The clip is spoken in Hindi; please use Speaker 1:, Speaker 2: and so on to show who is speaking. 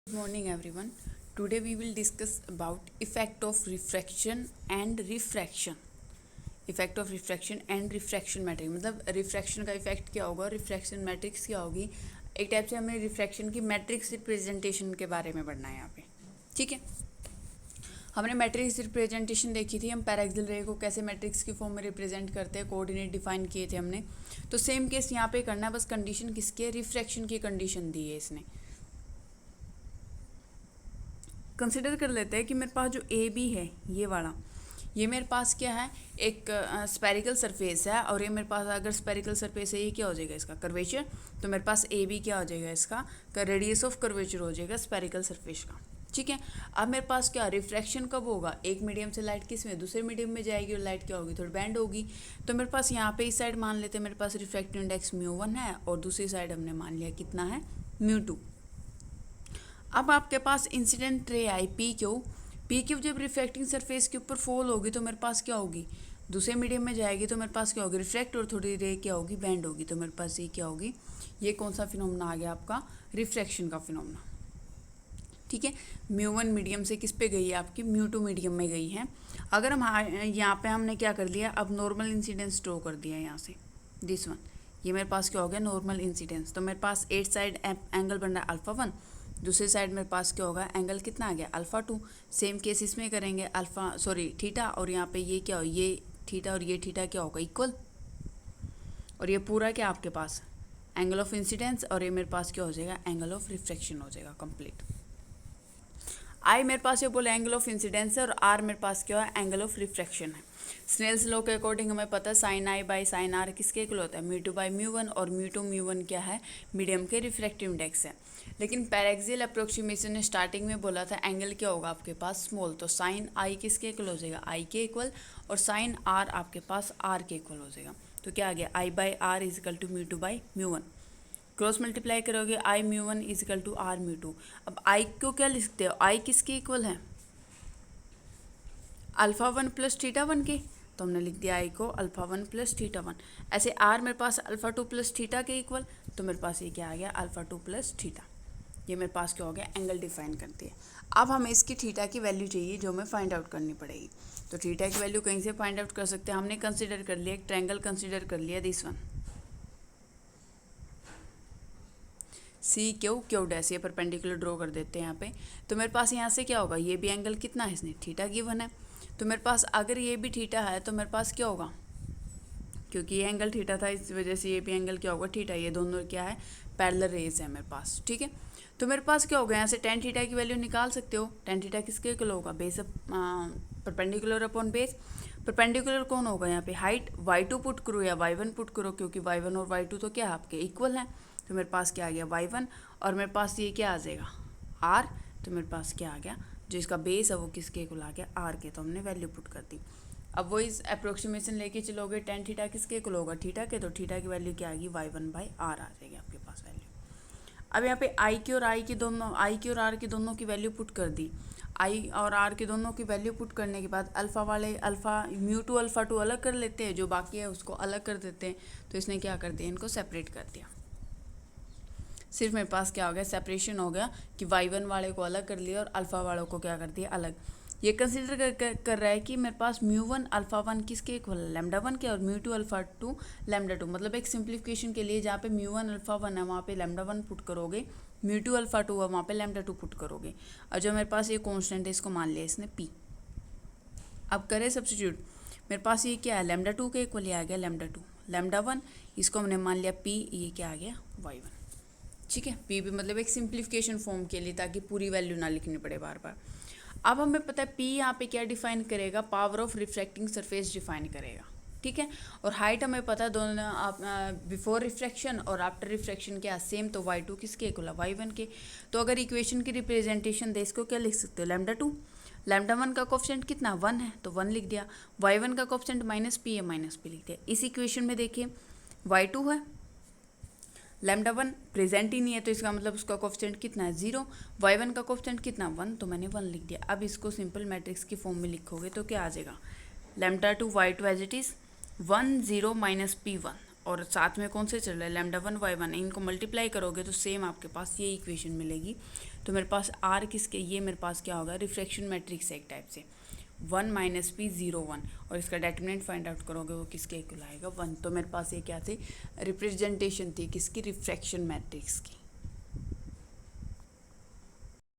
Speaker 1: Good morning everyone. Today we will discuss about effect of refraction and refraction. Effect of refraction and refraction matrix मतलब रिफ्रैक्शन का इफेक्ट क्या होगा और रिफ्रैक्शन मैट्रिक्स क्या होगी। एक टाइप से हमें रिफ्रैक्शन की मैट्रिक्स रिप्रेजेंटेशन के बारे में पढ़ना है यहाँ पे। ठीक है, हमने मैट्रिक्स रिप्रेजेंटेशन देखी थी, हम पैराक्सिल रे को कैसे मैट्रिक्स की फॉर्म में रिप्रेजेंट करते हैं, कोऑर्डिनेट डिफाइन किए थे हमने। तो सेम केस यहाँ पे करना है, बस कंडीशन किसकी है, रिफ्रैक्शन की कंडीशन दी है इसने। कंसिडर कर लेते हैं कि मेरे पास जो ए बी है ये वाला, ये मेरे पास क्या है, एक स्पेरिकल सरफेस है और ये मेरे पास अगर स्पेरिकल सरफेस है ये क्या हो जाएगा, इसका कर्वेचर। तो मेरे पास ए बी क्या हो जाएगा, इसका रेडियस ऑफ कर्वेचर हो जाएगा स्पेरिकल सरफेस का। ठीक है, अब मेरे पास क्या रिफ्रैक्शन कब होगा, एक मीडियम से लाइट किस में, दूसरे मीडियम में जाएगी और लाइट क्या होगी, थोड़ी बैंड होगी। तो मेरे पास यहाँ पे इस साइड मान लेते हैं मेरे पास रिफ्रैक्टिव इंडेक्स μ1 है और दूसरी साइड हमने मान लिया कितना है, μ2। अब आपके पास incident ray I P Q जब रिफ्रैक्टिंग सरफेस के ऊपर फॉल होगी तो मेरे पास क्या होगी, दूसरे मीडियम में जाएगी तो मेरे पास क्या होगी, रिफ्रैक्ट और थोड़ी रे क्या होगी, बैंड होगी। तो मेरे पास ये क्या होगी, ये कौन सा फिनोमेना आ गया आपका, रिफ्रैक्शन का फिनोमेना। ठीक है, μ1 मीडियम से किस पे गई है आपकी, μ2 मीडियम में गई है। अगर हम यहाँ पे हमने क्या कर लिया, अब नॉर्मल इंसिडेंस ड्रॉ कर दिया यहाँ से, दिस वन, ये मेरे पास क्या हो गया, नॉर्मल इंसिडेंस। तो मेरे पास एट साइड एंगल बन रहा है α1, दूसरी साइड मेरे पास क्या होगा, एंगल कितना आ गया, α2। सेम केस इसमें करेंगे थीटा, और यहाँ पे ये क्या हो, ये थीटा और ये थीटा क्या होगा, इक्वल। और ये पूरा क्या आपके पास एंगल ऑफ इंसिडेंस, और ये मेरे पास क्या हो जाएगा, एंगल ऑफ रिफ्रैक्शन हो जाएगा कंप्लीट। आई मेरे पास ये बोले एंगल ऑफ इंसिडेंस है और आर मेरे पास क्या है, एंगल ऑफ रिफ्रैक्शन है। स्नेल्स लॉ के अकॉर्डिंग हमें पता है sine i by sine r किसके इक्वल होता है, μ2 बाई μ1, और μ1 क्या है, मीडियम के रिफ्रैक्टिव इंडेक्स है। लेकिन पैराक्सियल अप्रोक्सीमेशन ने स्टार्टिंग में बोला था एंगल क्या होगा आपके पास, स्मॉल। तो साइन आई किसके इक्वल हो जाएगा, आई के इक्वल, और साइन आर आपके पास आर के इक्वल हो जाएगा। तो क्या आ गया, I by R is equal to μ2 by μ1। Cross multiply करोगे I μ1 is equal to R μ2। अब आई को क्या लिखते हो, आई किसके इक्वल है, α1 प्लस θ1 के। तो हमने लिख दिया आई को α1 प्लस θ1। ऐसे आर मेरे पास α2 प्लस थीटा के इक्वल, तो मेरे पास ये क्या आ गया, α2 प्लस थीटा। ये मेरे पास क्या हो गया, एंगल डिफाइन करती है। अब हमें इसकी थीटा की वैल्यू चाहिए जो हमें फाइंड आउट करनी पड़ेगी। तो थीटा की वैल्यू कहीं से फाइंड आउट कर सकते हैं, हमने कंसिडर कर लिया, एक ट्रायंगल कंसिडर कर लिया, this one C Q dash, ये परपेंडिकुलर ड्रॉ कर देते हैं यहाँ पे। तो मेरे पास यहाँ से क्या होगा, ये भी एंगल कितना है, इसने थीटा गिवन है। तो मेरे पास अगर ये भी थीटा है तो मेरे पास क्या होगा, क्योंकि ये एंगल थीटा था इस वजह से ये भी एंगल क्या होगा, थीटा। ये दोनों क्या है, पैरेलल रेज है मेरे पास। ठीक है, तो मेरे पास क्या होगा, यहाँ से टेन थीटा की वैल्यू निकाल सकते हो। टेन थीटा किसके इक्वल होगा, base perpendicular upon base. Perpendicular कौन होगा यहाँ पे, हाइट। y2 पुट करो या y1 पुट करो, क्योंकि y1 और y2 तो क्या है आपके इक्वल हैं। तो मेरे पास क्या आ गया, y1, और मेरे पास ये क्या आ जाएगा, r। तो मेरे पास क्या आ गया, जो इसका बेस है वो किसके इक्वल आ गया, r के। तो हमने वैल्यू पुट कर दी। अब वो इस अप्रोक्सीमेशन लेके चलोगे, टेन थीटा किसके इक्वल होगा, थीटा के। तो थीटा की वैल्यू क्या आएगी, y1 बाई r आ जाएगी आपके पास वैल्यू। अब यहाँ पे आई की और आर की दोनों की वैल्यू पुट कर दी। आई और आर के दोनों की वैल्यू पुट करने के बाद अल्फ़ा वाले μ2 α2 अलग कर लेते हैं, जो बाकी है उसको अलग कर देते हैं। तो इसने क्या कर दिया, इनको सेपरेट कर दिया। सिर्फ मेरे पास क्या हो गया, सेपरेशन हो गया कि y1 वाले को अलग कर लिया और अल्फ़ा वालों को क्या कर दिया, अलग। ये कंसिडर कर रहा है कि मेरे पास μ1 α1 किसके इक्वल है, λ1 के, और μ2 α2 λ2। मतलब एक सिंप्लीफिकेशन के लिए जहाँ पे μ1 α1 है वहाँ पे λ1 पुट करोगे, μ2 α2 है वहाँ पे λ2 पुट करोगे। और जो मेरे पास ये कॉन्स्टेंट है इसको मान लिया इसने p। अब करें सब्स्टिट्यूट, मेरे पास ये क्या है, λ2 के इक्वल आ गया λ2, λ1 इसको हमने मान लिया p, ये क्या आ गया y1। ठीक है, p भी मतलब एक सिंप्लीफिकेशन फॉर्म के लिए, ताकि पूरी वैल्यू ना लिखनी पड़े बार बार। अब हमें पता है p यहाँ पे क्या डिफाइन करेगा, power of refracting surface define करेगा। ठीक है, और हाइट हमें पता है दोनों बिफोर रिफ्रैक्शन और आफ्टर रिफ्रैक्शन क्या सेम। तो y2 किसके इक्वल है, y1 के। तो अगर इक्वेशन की रिप्रेजेंटेशन दे, इसको क्या लिख सकते हो, λ2। λ1 का कोफिशिएंट कितना 1 है, तो 1 लिख दिया। y1 का कोफिशिएंट -p है, -p लिख दिया। इस इक्वेशन में देखिए y2 है, λ1 प्रेजेंट ही नहीं है, तो इसका मतलब उसका कोफिशिएंट कितना है, 0। y1 का कोफिशिएंट कितना 1, तो मैंने 1 लिख दिया। अब इसको सिंपल मैट्रिक्स की फॉर्म में लिखोगे तो क्या आ जाएगा, λ2 y2 as it is 1 0 -p1, और साथ में कौन से चल रहा है λ1/1, इनको मल्टीप्लाई करोगे तो सेम आपके पास ये इक्वेशन मिलेगी। तो मेरे पास आर किसके, ये मेरे पास क्या होगा, रिफ्रैक्शन मैट्रिक्स एक टाइप से 1 - p 0 1, और इसका डेटर्मिनेंट फाइंड आउट करोगे वो किसके इक्वल आएगा 1। तो मेरे पास ये क्या थी, रिप्रेजेंटेशन थी किसकी, रिफ्रैक्शन मैट्रिक्स की।